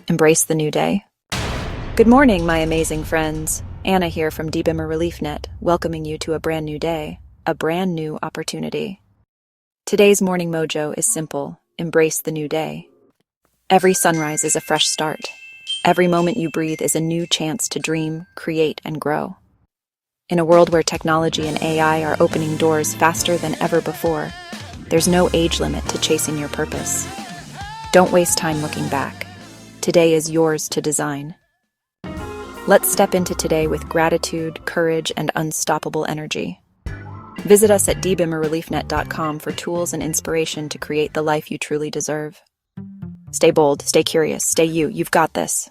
Embrace the new day. Good morning, my amazing friends. Anna here from Debimmer ReliefNet, welcoming you to a brand new day, a brand new opportunity. Today's morning mojo is simple: embrace the new day. Every sunrise is a fresh start. Every moment you breathe is a new chance to dream, create, and grow. In a world where technology and AI are opening doors faster than ever before, there's no age limit to chasing your purpose. Don't waste time looking back. Today is yours to design. Let's step into today with gratitude, courage, and unstoppable energy. Visit us at debimmerreliefnet.com for tools and inspiration to create the life you truly deserve. Stay bold, stay curious, stay you. You've got this.